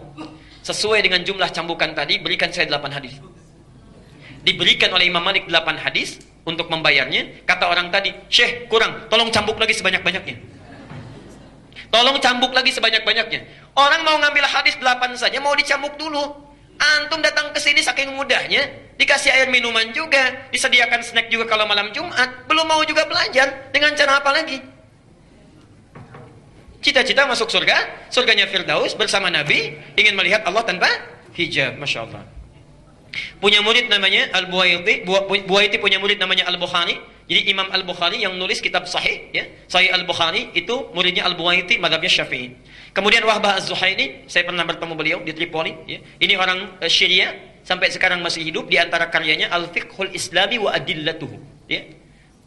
Sesuai dengan jumlah cambukan tadi, berikan saya 8 hadis. Diberikan oleh Imam Malik 8 hadis untuk membayarnya. Kata orang tadi, Syekh kurang, tolong cambuk lagi sebanyak-banyaknya. Tolong cambuk lagi sebanyak-banyaknya. Orang mau ngambil hadis 8 saja, mau dicambuk dulu. Antum datang ke sini saking mudahnya, dikasih air minuman juga, disediakan snack juga kalau malam Jumat, belum mau juga belajar, dengan cara apa lagi? Cita-cita masuk surga, surganya Firdaus bersama Nabi, ingin melihat Allah tanpa hijab, Masya Allah. Punya murid namanya Al-Buwaiti, Buwaiti punya murid namanya Al-Bukhari. Jadi Imam Al-Bukhari yang nulis kitab Sahih, ya, Sahih Al-Bukhari itu muridnya Al-Buwaiti, mazhabnya Syafi'i. Kemudian Wahbah Az-Zuhaili, saya pernah bertemu beliau di Tripoli, ya. Ini orang Syria, sampai sekarang masih hidup. Di antara karyanya Al-Fiqhul Islami wa Adillatuhu, ya.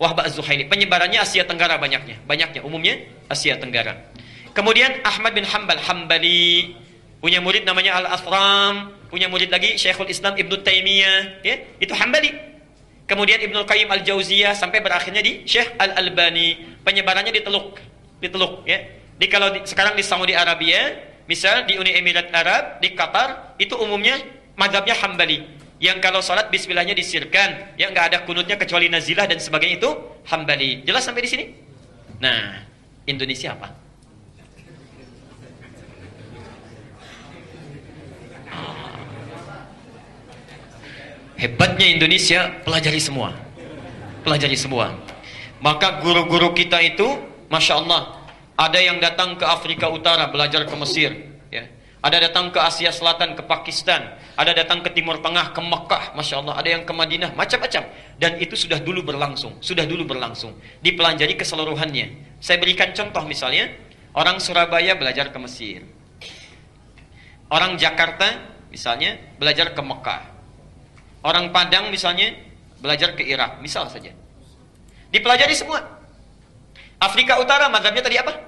Wahbah Az-Zuhaili, penyebarannya Asia Tenggara banyaknya, umumnya Asia Tenggara. Kemudian Ahmad bin Hanbal Hambali, punya murid namanya Al-Asram, punya murid lagi Syekhul Islam Ibnu Taimiyah, ya, itu Hambali. Kemudian Ibnu Qayyim Al-Jauziyah sampai berakhirnya di Syekh Al-Albani. Penyebarannya di Teluk, ya. Sekarang di Saudi Arabia, misal di Uni Emirat Arab, di Qatar, itu umumnya mazhabnya Hambali. Yang kalau salat bismillahnya disirkan, ya nggak ada kunutnya kecuali nazilah dan sebagainya, itu Hambali. Jelas sampai di sini? Nah, Indonesia apa? Hebatnya Indonesia, pelajari semua. Maka guru-guru kita itu, Masya Allah, ada yang datang ke Afrika Utara belajar ke Mesir, ya. Ada datang ke Asia Selatan, ke Pakistan. Ada datang ke Timur Tengah, ke Mekah, Masya Allah. Ada yang ke Madinah, macam-macam. Dan itu sudah dulu berlangsung. Dipelajari keseluruhannya. Saya berikan contoh misalnya, orang Surabaya belajar ke Mesir. Orang Jakarta, misalnya, belajar ke Mekah. Orang Padang misalnya belajar ke Irak, misal saja. Dipelajari semua. Afrika Utara mazhabnya tadi apa?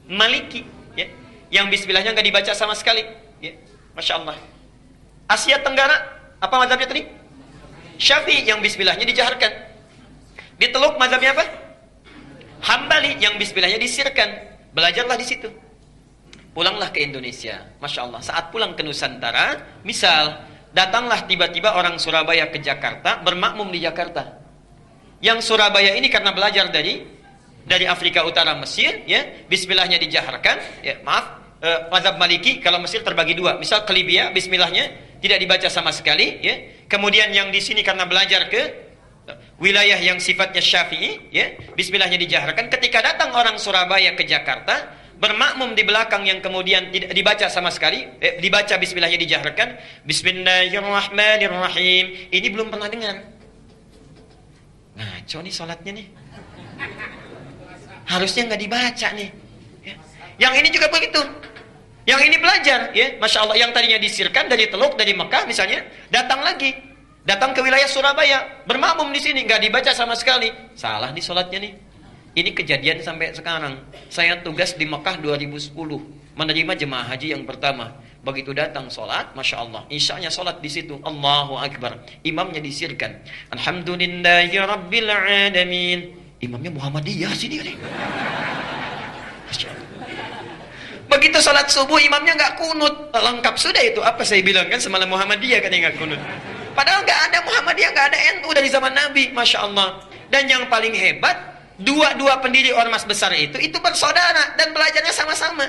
Maliki, ya. Yang bismillahnya nggak dibaca sama sekali, ya. Masya Allah. Asia Tenggara apa mazhabnya tadi? Syafi'i, yang bismillahnya dijaharkan. Di Teluk mazhabnya apa? Hambali, yang bismillahnya disirkan. Belajarlah di situ. Pulanglah ke Indonesia, Masya Allah. Saat pulang ke Nusantara, misal datanglah tiba-tiba orang Surabaya ke Jakarta, bermakmum di Jakarta. Yang Surabaya ini karena belajar dari Afrika Utara Mesir, ya, bismillahnya dijaharkan, ya, mazhab Maliki kalau Mesir terbagi 2. Misal ke Libya, bismillahnya tidak dibaca sama sekali, ya. Kemudian yang di sini karena belajar ke wilayah yang sifatnya Syafi'i, ya, bismillahnya dijaharkan. Ketika datang orang Surabaya ke Jakarta, bermakmum di belakang yang kemudian tidak dibaca sama sekali, dibaca bismillahnya dijaharkan, Bismillahirrahmanirrahim. Ini belum pernah dengar. Ngaco nih sholatnya nih. Harusnya nggak dibaca nih. Ya. Yang ini juga begitu. Yang ini belajar, ya, Masya Allah. Yang tadinya disirkan dari Teluk, dari Mekah misalnya, datang ke wilayah Surabaya, bermakmum di sini, nggak dibaca sama sekali. Salah nih sholatnya nih. Ini kejadian sampai sekarang. Saya tugas di Mekah 2010, menerima jemaah haji yang pertama. Begitu datang sholat, Masya Allah, isya'nya sholat di situ, Allahu Akbar. Imamnya disirkan, Alhamdulillahi Rabbil Alamin. Imamnya Muhammadiyah sih dia nih. Begitu sholat subuh, imamnya nggak kunut. Lengkap sudah itu. Apa saya bilang kan semalam Muhammadiyah kan yang nggak kunut. Padahal nggak ada Muhammadiyah, nggak ada NU dari zaman Nabi, Masya Allah. Dan yang paling hebat, dua pendiri ormas besar itu bersaudara dan belajarnya sama-sama.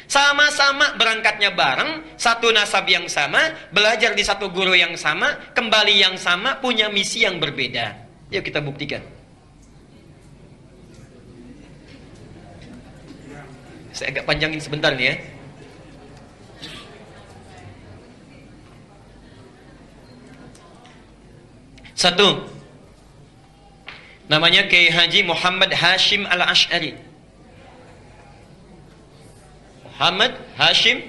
Sama-sama berangkatnya bareng, satu nasab yang sama, belajar di satu guru yang sama, kembali yang sama, punya misi yang berbeda. Yuk kita buktikan. Saya agak panjangin sebentar nih ya. Satu, namanya Kiai Haji Muhammad Hashim Al-Ash'ari. Muhammad Hashim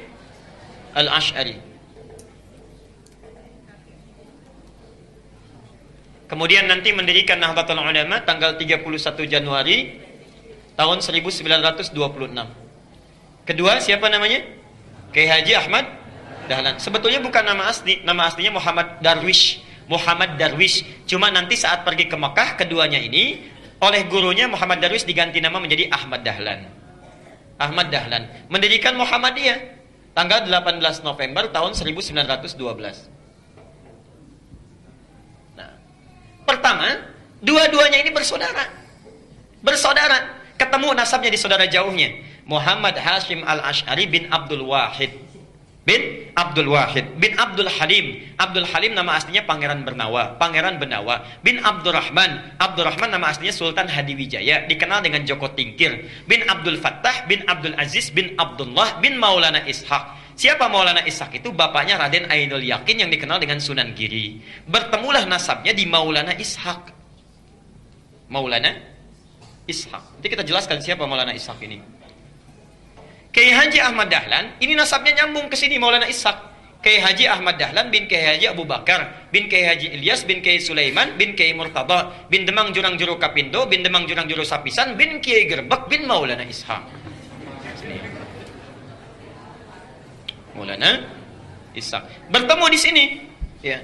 Al-Ash'ari. Kemudian nanti mendirikan Nahdlatul Ulama tanggal 31 Januari tahun 1926. Kedua siapa namanya? Kiai Haji Ahmad Dahlan. Sebetulnya bukan nama asli. Nama aslinya Muhammad Darwish. Muhammad Darwish. Cuma nanti saat pergi ke Mekah, keduanya ini oleh gurunya Muhammad Darwish diganti nama menjadi Ahmad Dahlan. Ahmad Dahlan mendirikan Muhammadiyah tanggal 18 November tahun 1912. Nah, pertama, dua-duanya ini bersaudara. Bersaudara. Ketemu nasabnya di saudara jauhnya. Muhammad Hashim Al-Ash'ari bin Abdul Wahid. Bin Abdul Wahid. Bin Abdul Halim. Abdul Halim nama aslinya Pangeran Bernawa. Pangeran Benawa. Bin Abdurrahman. Abdurrahman nama aslinya Sultan Hadiwijaya. Dikenal dengan Joko Tingkir. Bin Abdul Fattah. Bin Abdul Aziz. Bin Abdullah. Bin Maulana Ishaq. Siapa Maulana Ishaq itu? Bapaknya Raden Ainul Yakin yang dikenal dengan Sunan Giri. Bertemulah nasabnya di Maulana Ishaq. Maulana Ishaq. Nanti kita jelaskan siapa Maulana Ishaq ini. Kiai Haji Ahmad Dahlan, ini nasabnya nyambung ke sini Maulana Ishaq. Kiai Haji Ahmad Dahlan bin Kiai Haji Abu Bakar, bin Kiai Haji Ilyas, bin Kiai Sulaiman, bin Kiai Murtada, bin Demang Jurang Juru Kapindo, bin Demang Jurang Juru Sapisan, bin Kiai Gerbek, bin Maulana Ishaq. Maulana Ishaq. Bertemu di sini. Ya.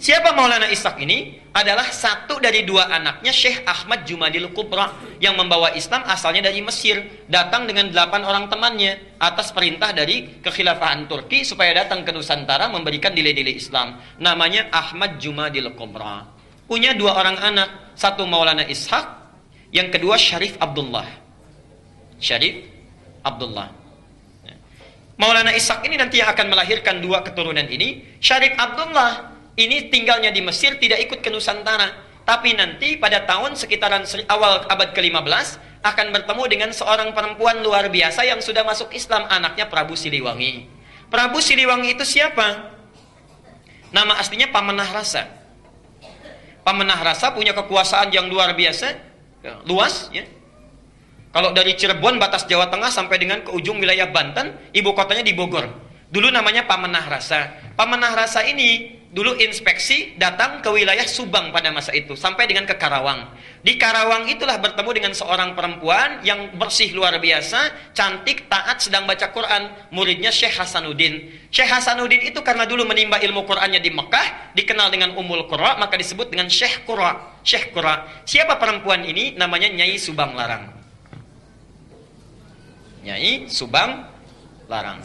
Siapa Maulana Ishaq ini? Adalah satu dari dua anaknya Syekh Ahmad Jumadil Kubra yang membawa Islam asalnya dari Mesir, datang dengan 8 orang temannya atas perintah dari kekhilafahan Turki supaya datang ke Nusantara memberikan nilai-nilai Islam. Namanya Ahmad Jumadil Kubra. Punya 2 orang anak, satu Maulana Ishaq, yang kedua Syarif Abdullah. Syarif Abdullah. Maulana Ishaq ini nanti yang akan melahirkan 2 keturunan ini. Syarif Abdullah ini tinggalnya di Mesir, tidak ikut ke Nusantara. Tapi nanti pada tahun sekitaran awal abad ke-15 akan bertemu dengan seorang perempuan luar biasa yang sudah masuk Islam, anaknya Prabu Siliwangi. Prabu Siliwangi itu siapa? Nama aslinya Pamenah Rasa. Pamenah Rasa punya kekuasaan yang luar biasa, luas ya. Kalau dari Cirebon batas Jawa Tengah sampai dengan ke ujung wilayah Banten, ibu kotanya di Bogor. Dulu namanya Pamenah Rasa. Pamenah Rasa ini dulu inspeksi datang ke wilayah Subang pada masa itu sampai dengan ke Karawang. Di Karawang itulah bertemu dengan seorang perempuan yang bersih luar biasa, cantik, taat, sedang baca Quran. Muridnya Syekh Hasanuddin. Syekh Hasanuddin itu karena dulu menimba ilmu Qurannya di Mekah, dikenal dengan Ummul Qura, maka disebut dengan Syekh Qura. Syekh Qura. Siapa perempuan ini? Namanya Nyai Subang Larang. Nyai Subang Larang.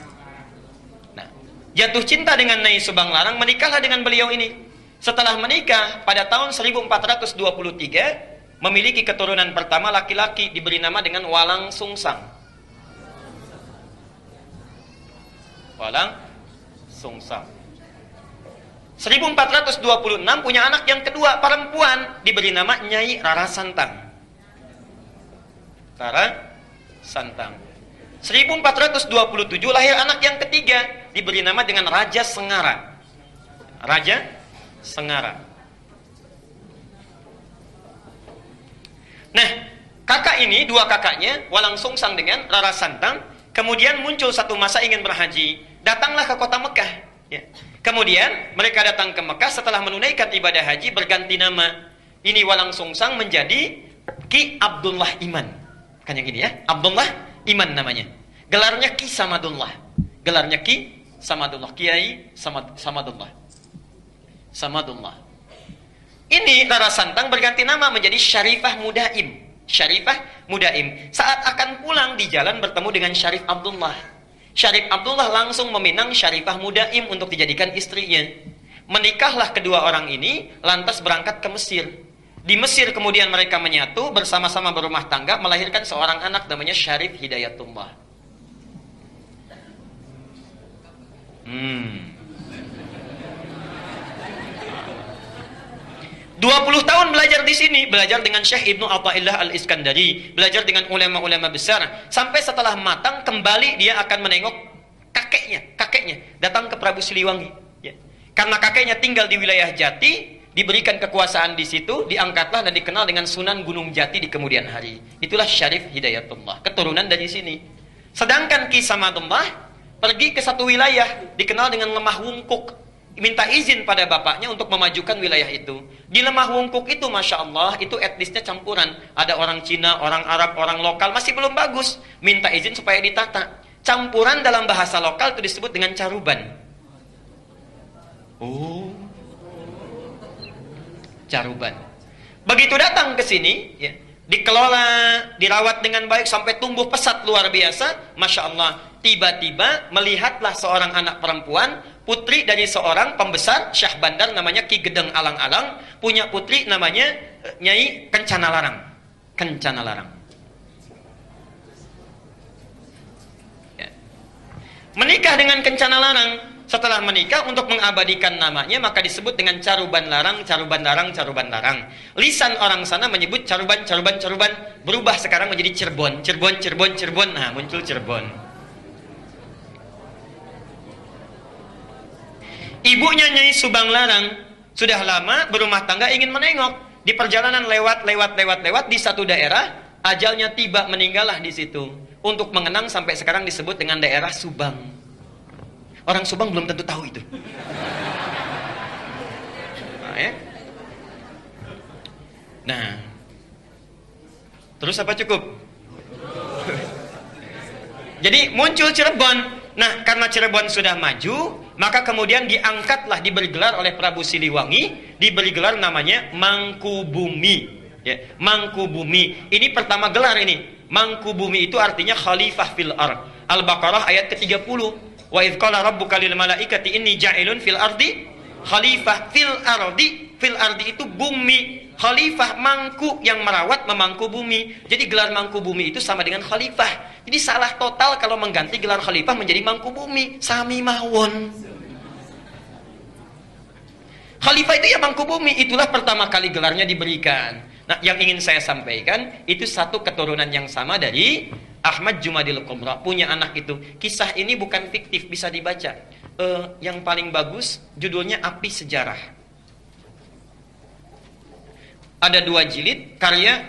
Jatuh cinta dengan Nyai Subang Larang, menikahlah dengan beliau ini. Setelah menikah, pada tahun 1423, memiliki keturunan pertama laki-laki, diberi nama dengan Walang Sungsang. Walang Sungsang. 1426 punya anak yang kedua, perempuan, diberi nama Nyai Rara Santang. Rara Santang. 1427 lahir anak yang ketiga, diberi nama dengan Raja Sengara. Raja Sengara. Nah, kakak ini, 2 kakaknya, Walang Sungsang dengan Rara Santang, kemudian muncul satu masa ingin berhaji. Datanglah ke kota Mekah. Ya. Kemudian mereka datang ke Mekah setelah menunaikan ibadah haji, berganti nama. Ini Walang Sungsang menjadi Ki Abdullah Iman. Kan yang ini ya, Abdullah Iman namanya. Gelarnya Ki Samadullah. Gelarnya Ki Samadullah. Kiai Samadullah. Samadullah. Ini Rara Santang berganti nama menjadi Syarifah Mudaim. Syarifah Mudaim. Saat akan pulang di jalan bertemu dengan Syarif Abdullah. Syarif Abdullah langsung meminang Syarifah Mudaim untuk dijadikan istrinya. Menikahlah kedua orang ini, lantas berangkat ke Mesir. Di Mesir kemudian mereka menyatu, bersama-sama berumah tangga, melahirkan seorang anak namanya Syarif Hidayatullah. 20 tahun belajar di sini, belajar dengan Syekh Ibnu Athaillah Al-Iskandari, belajar dengan ulama-ulama besar, sampai setelah matang kembali dia akan menengok kakeknya datang ke Prabu Siliwangi. Ya. Karena kakeknya tinggal di wilayah Jati, diberikan kekuasaan di situ, diangkatlah dan dikenal dengan Sunan Gunung Jati di kemudian hari. Itulah Syarif Hidayatullah, keturunan dari sini. Sedangkan Ki Samadullah pergi ke satu wilayah dikenal dengan Lemah Wungkuk, minta izin pada bapaknya untuk memajukan wilayah itu. Di Lemah Wungkuk itu, Masya Allah, itu etnisnya campuran. Ada orang Cina, orang Arab, orang lokal, masih belum bagus. Minta izin supaya ditata. Campuran dalam bahasa lokal itu disebut dengan caruban. Oh, caruban. Begitu datang ke sini, ya, dikelola, dirawat dengan baik sampai tumbuh pesat luar biasa, Masya Allah. Tiba-tiba melihatlah seorang anak perempuan, putri dari seorang pembesar Syah Bandar namanya Ki Gedeng Alang-Alang, punya putri namanya Nyai Kencana Larang. Kencana Larang. Ya. Menikah dengan Kencana Larang. Setelah menikah, untuk mengabadikan namanya maka disebut dengan Caruban Larang, Caruban Larang, Caruban Larang. Lisan orang sana menyebut Caruban, Caruban, Caruban, berubah sekarang menjadi Cirebon, Cirebon, Cirebon, Cirebon. Nah, muncul Cirebon. Ibunya Nyai Subang Larang sudah lama berumah tangga, ingin menengok. Di perjalanan lewat di satu daerah, ajalnya tiba, meninggallah di situ. Untuk mengenang sampai sekarang disebut dengan daerah Subang. Orang Subang belum tentu tahu itu. Nah, ya. Nah, terus apa cukup? Jadi muncul Cirebon. Nah, karena Cirebon sudah maju, maka kemudian diangkatlah, diberi gelar oleh Prabu Siliwangi, diberi gelar namanya Mangkubumi. Ya, Mangkubumi. Ini pertama gelar ini. Mangkubumi itu artinya khalifah fil ard. Al-Baqarah ayat ke-30. Wa idz qala rabbuka lil malaikati inni ja'ilun fil ardi khalifah. Fil ardi itu bumi. Khalifah, mangku, yang merawat, memangku bumi. Jadi gelar mangku bumi itu sama dengan khalifah. Jadi salah total kalau mengganti gelar khalifah menjadi mangku bumi. Sami mawon. Khalifah itu ya mangku bumi. Itulah pertama kali gelarnya diberikan. Nah, yang ingin saya sampaikan itu satu keturunan yang sama dari Ahmad Jumadil Kubra, punya anak itu. Kisah ini bukan fiktif, bisa dibaca. Yang paling bagus judulnya Api Sejarah. Ada 2 jilid karya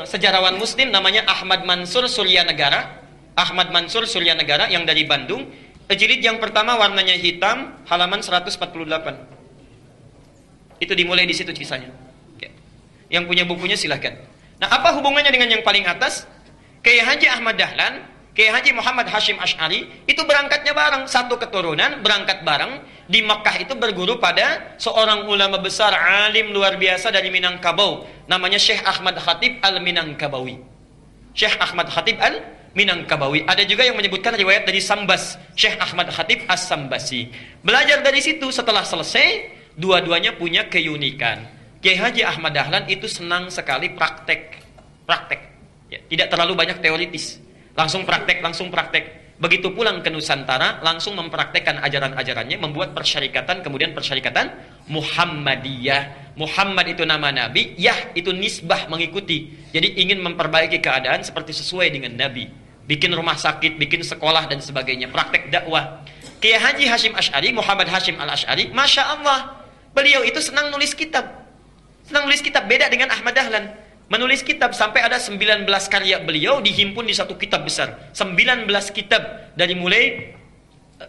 sejarawan muslim namanya Ahmad Mansur Suryanegara. Ahmad Mansur Suryanegara yang dari Bandung. Jilid yang pertama warnanya hitam, halaman 148. Itu dimulai di situ kisahnya. Yang punya bukunya silahkan. Nah, apa hubungannya dengan yang paling atas? Kiai Haji Ahmad Dahlan, Kiai Haji Muhammad Hashim Asy'ari itu berangkatnya bareng, satu keturunan, berangkat bareng. Di Mekah itu berguru pada seorang ulama besar, alim luar biasa dari Minangkabau, namanya Syekh Ahmad Khatib Al-Minangkabawi. Syekh Ahmad Khatib Al-Minangkabawi. Ada juga yang menyebutkan riwayat dari Sambas, Syekh Ahmad Khatib As-Sambasi. Belajar dari situ, setelah selesai, dua-duanya punya keunikan. Kiai Haji Ahmad Dahlan itu senang sekali praktek. Ya, tidak terlalu banyak teoritis. Langsung praktek. Begitu pulang ke Nusantara, langsung mempraktekkan ajaran-ajarannya, membuat persyarikatan, kemudian persyarikatan Muhammadiyah. Muhammad itu nama Nabi, Yah itu nisbah, mengikuti. Jadi ingin memperbaiki keadaan seperti sesuai dengan Nabi. Bikin rumah sakit, bikin sekolah, dan sebagainya. Praktek dakwah. Kiai Haji Hashim Asy'ari, Muhammad Hashim Al-Asy'ari, Masya Allah, beliau itu senang nulis kitab. Beda dengan Ahmad Dahlan. Menulis kitab sampai ada 19 karya beliau dihimpun di satu kitab besar. 19 kitab. Dari mulai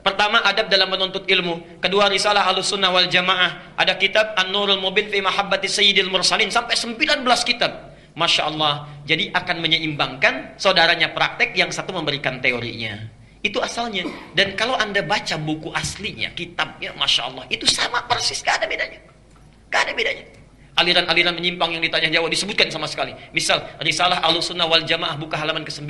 pertama adab dalam menuntut ilmu, kedua risalah Ahlussunnah wal Jamaah, ada kitab An-Nurul Mubin fi Mahabbati Sayyidil Mursalin, sampai 19 kitab. Masya Allah. Jadi akan menyeimbangkan, saudaranya praktek, yang satu memberikan teorinya. Itu asalnya. Dan kalau Anda baca buku aslinya, kitabnya, Masya Allah, itu sama persis, gak ada bedanya. Aliran-aliran menyimpang yang ditanya jawab disebutkan sama sekali. Misal, risalah Ahlussunnah wal Jamaah buka halaman ke-9.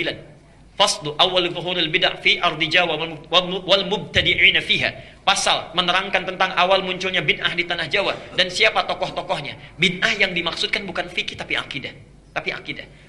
Faslu awal zuhuril bid'ah fi ardi Jawa wal mubtadi'ina fiha. Pasal menerangkan tentang awal munculnya bid'ah di tanah Jawa dan siapa tokoh-tokohnya. Bid'ah yang dimaksudkan bukan fikih tapi akidah.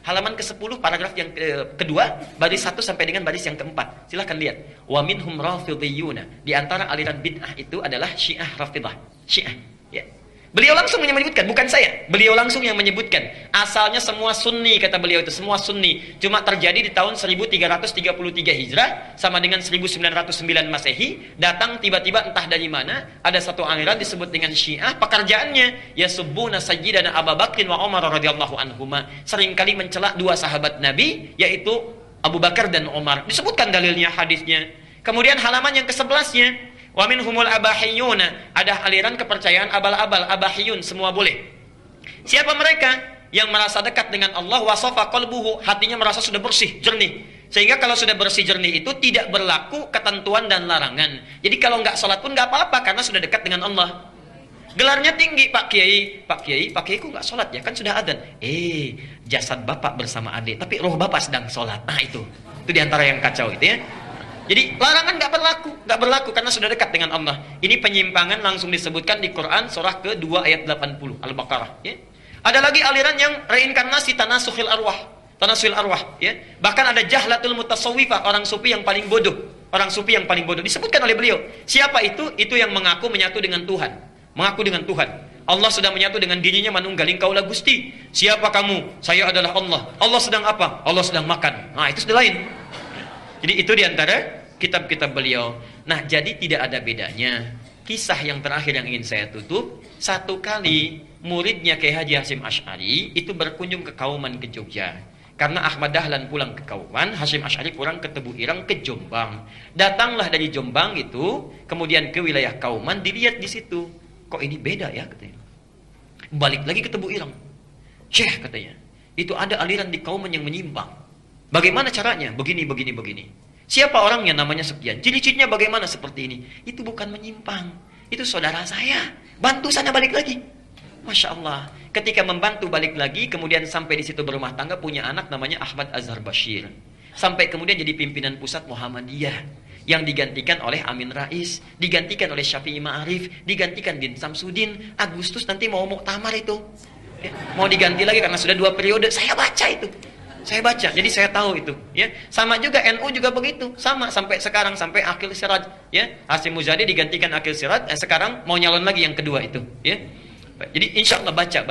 Halaman ke-10 paragraf yang kedua, baris 1 sampai dengan baris yang ke-4. Silahkan lihat. Wa minhum rafidhiyuna. Di antara aliran bid'ah itu adalah Syiah Rafidah. Syiah, ya. Beliau langsung menyebutkan, bukan saya. Beliau langsung yang menyebutkan. Asalnya semua sunni, kata beliau itu. Semua sunni. Cuma terjadi di tahun 1333 Hijrah, sama dengan 1909 Masehi. Datang tiba-tiba entah dari mana, ada satu aliran disebut dengan Syiah. Pekerjaannya, yasubbuna sayyidana Abu Bakrin wa Umar radhiyallahu anhuma. Seringkali mencela 2 sahabat Nabi, yaitu Abu Bakar dan Umar. Disebutkan dalilnya, hadisnya. Kemudian halaman yang ke-11-nya, wa minhumul abahiyuna, ada aliran kepercayaan abal-abal, abahiyun, semua boleh. Siapa mereka? Yang merasa dekat dengan Allah, wasafa qalbuhu, hatinya merasa sudah bersih, jernih. Sehingga kalau sudah bersih jernih itu tidak berlaku ketentuan dan larangan. Jadi kalau nggak sholat pun nggak apa-apa karena sudah dekat dengan Allah. Gelarnya tinggi, Pak Kiai. Pak Kiai kok nggak sholat ya? Kan sudah adzan. Jasad bapak bersama adik, tapi roh bapak sedang sholat. Nah itu diantara yang kacau itu ya. Jadi larangan nggak berlaku karena sudah dekat dengan Allah. Ini penyimpangan langsung disebutkan di Quran surah ke-2 ayat 80 Al-Baqarah. Ya. Ada lagi aliran yang reinkarnasi tanasukhil arwah, ya. Bahkan ada jahlatul mutasawwifah, orang sufi yang paling bodoh. Disebutkan oleh beliau. Siapa itu? Itu yang mengaku menyatu dengan Tuhan. Allah sudah menyatu dengan dirinya manunggaling kaulah Gusti. Siapa kamu? Saya adalah Allah. Allah sedang apa? Allah sedang makan. Nah, itu sudah lain. Jadi itu diantara kitab-kitab beliau. Nah, jadi tidak ada bedanya. Kisah yang terakhir yang ingin saya tutup, satu kali muridnya Kiai Haji Hasyim Asy'ari itu berkunjung ke Kauman ke Jogja. Karena Ahmad Dahlan pulang ke Kauman, Hasyim Asy'ari pulang ke Tebu Ireng ke Jombang. Datanglah dari Jombang itu, kemudian ke wilayah Kauman, dilihat di situ. Kok ini beda ya katanya. Balik lagi ke Tebu Ireng. Syekh katanya, itu ada aliran di Kauman yang menyimpang. Bagaimana caranya? Begini. Siapa orangnya? Namanya sekian. Ciri-cirinya bagaimana? Seperti ini. Itu bukan menyimpang. Itu saudara saya. Bantu sana balik lagi. Masya Allah. Ketika membantu balik lagi, kemudian sampai di situ berumah tangga, punya anak namanya Ahmad Azhar Bashir. Sampai kemudian jadi pimpinan pusat Muhammadiyah. Yang digantikan oleh Amin Rais, digantikan oleh Syafi'i Ma'arif, digantikan Din Samsudin. Agustus nanti mau muktamar itu. Ya, mau diganti lagi karena sudah 2 periode. Saya baca itu. Jadi saya tahu itu, ya. Sama juga NU juga begitu, sama sampai sekarang sampai Akil Siraj, ya. Hasyim Muzadi digantikan Akil Siraj, sekarang mau nyalon lagi yang kedua itu, ya. Jadi insya Allah baca.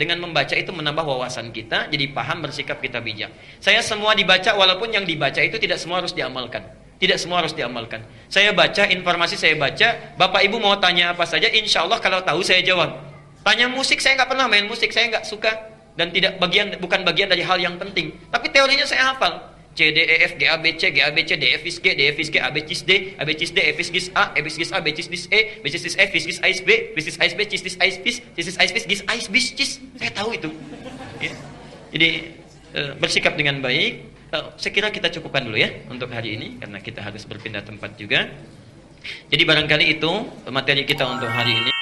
Dengan membaca itu menambah wawasan kita, jadi paham, bersikap kita bijak. Saya semua dibaca, walaupun yang dibaca itu tidak semua harus diamalkan. Saya baca, informasi saya baca. Bapak Ibu mau tanya apa saja, insya Allah kalau tahu saya jawab. Tanya musik, saya nggak pernah main musik, saya nggak suka. Dan bukan bagian dari hal yang penting. Tapi teorinya saya hafal. C, D, E, F, G, A, B, C, G, A, B, C, D, F, G, D, F, G, A, B, C, D, A, B, C, D, F, G, A, E, B, C, A, B, C, E, B, C, F, G, A, B, B, C, B, C, C, B, C, saya tahu itu. Ya. Jadi bersikap dengan baik. Saya kira kita cukupkan dulu ya untuk hari ini karena kita harus berpindah tempat juga. Jadi barangkali itu materi kita untuk hari ini.